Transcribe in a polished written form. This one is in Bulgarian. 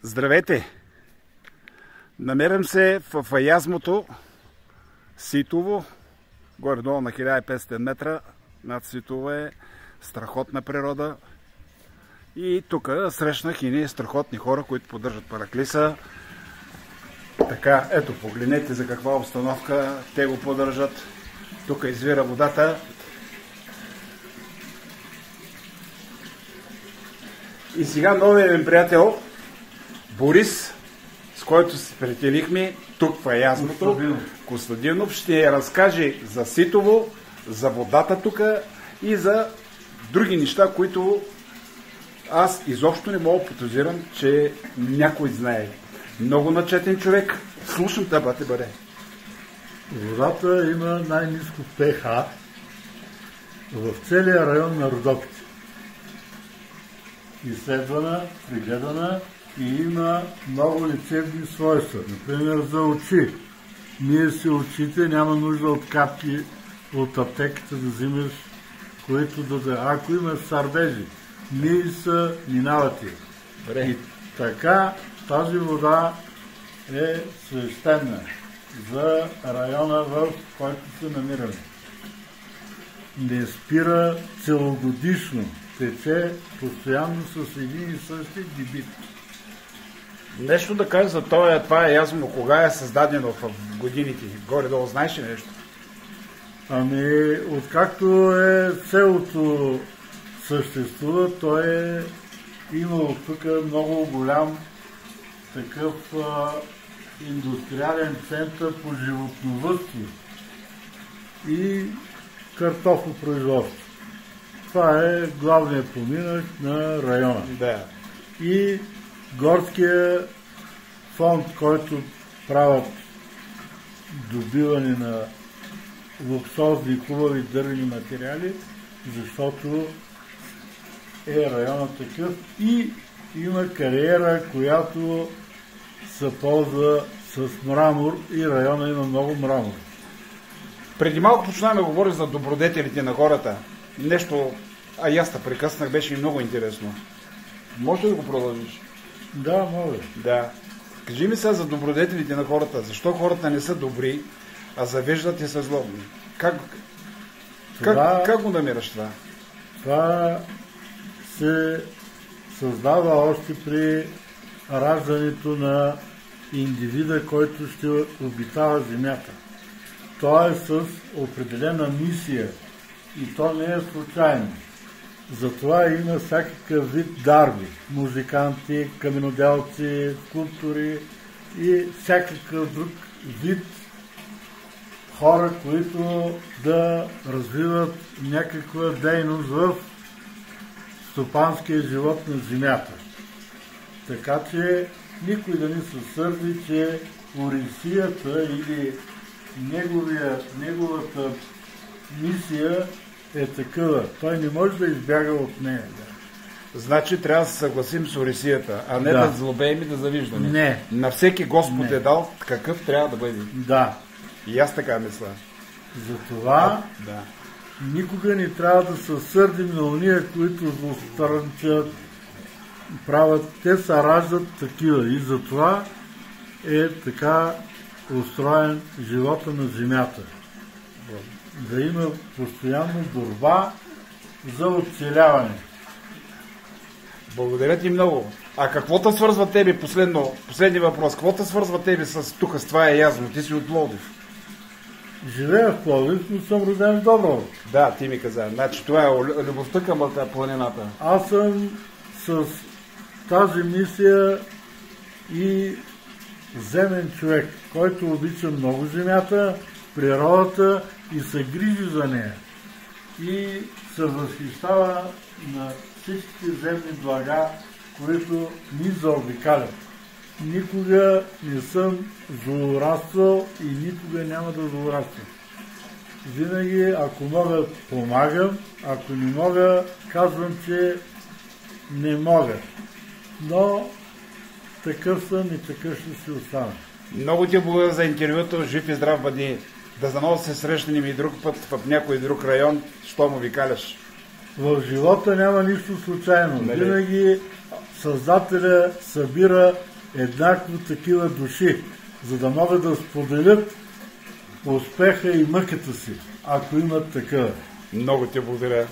Здравейте! Намерям се в Аязмото, Ситово, горе-долу на 1500 метра. Над Ситово е страхотна природа. И тук срещнах и ние страхотни хора, които поддържат параклиса. Така, ето, погледнете за каква обстановка те го поддържат. Тук извира водата. И сега новият ми приятел Борис, с който се приятелихме тук в Аязмото, Костадинов, ще разкаже за Ситово, за водата тук и за други неща, които аз изобщо не мога да подозирам, че някой знае. Много начетен човек. Слушам те, бате бъде. Водата има най-ниско pH в целия район на Родопите. Изследвана, прегледана и има много лечебни свойства. Например, за очи. Мие си очите, няма нужда от капки от аптеката да взимаш, които да... Ако имаш сърдежи, мие са, минава ти. И така тази вода е свещена за района, в който се намираме. Не спира целогодишно, тече постоянно с един и същи дебит. Нещо да кажа за това Аязмо, кога е създадено в годините? Горе-долу знаеш ли нещо? Ами, откакто селото съществува, то е имало тук много голям такъв индустриален център по животновъдство и картофопроизводство. Това е главният поминък на района. Да. И горския фонд, който правят добиване на луксозни хубави дървени материали, защото е районът такъв и има кариера, която се ползва с мрамор и района има много мрамор. Преди малко почнахме да говорим за добродетелите на хората. Нещо, и аз те прекъснах, беше и много интересно. Може ли да го продължиш? Да, мога. Да. Кажи ми сега за добродетелите на хората. Защо хората не са добри, а завеждат и са злобни? Как го намираш това? Това се създава още при раждането на индивида, който ще обитава земята. Той е с определена мисия и то не е случайно. Затова има всякакъв вид дарби. Музиканти, каменоделци, скулптори и всякакъв друг вид хора, които да развиват някаква дейност в стопанския живот на земята. Така че никой да не се сърди, че орисията или неговата мисия е такава. Той не може да избяга от нея. Значи трябва да се съгласим с орисията, а не да злобеем и да завиждаме. Не. На всеки Господ е дал какъв трябва да бъде. Да. И аз така мисля. Затова никога не трябва да се сърдим на уния, които злостърнчат, правят. Те се раждат такива и затова е така устроен живота на земята. Да има постоянно борба за оцеляване. Благодаря ти много. А какво те свързва тебе, последни въпрос, какво те свързва тебе с тук, с това Аязмо? Ти си от Пловдив. Живея в Пловдив, но съм роден в Добровик. Да, ти ми каза. Значи това е любовта към планината. Аз съм с тази мисия и земен човек, който обича много земята, природата и се грижи за нея. И се възхищава на всички земни блага, които ни заобикалят. Никога не съм злорадствал и никога няма да злорадствам. Винаги, ако мога, помагам, ако не мога, казвам, че не мога. Но такъв съм и такъв ще си остана. Много ти благодаря за интервюто, жив и здрав бъди. Да заново се срещнем и друг път в някой друг район, що му викаляш. В живота няма нищо случайно. Винаги Създателя събира еднакво такива души, за да могат да споделят успеха и мъката си, ако имат такава. Много ти благодаря.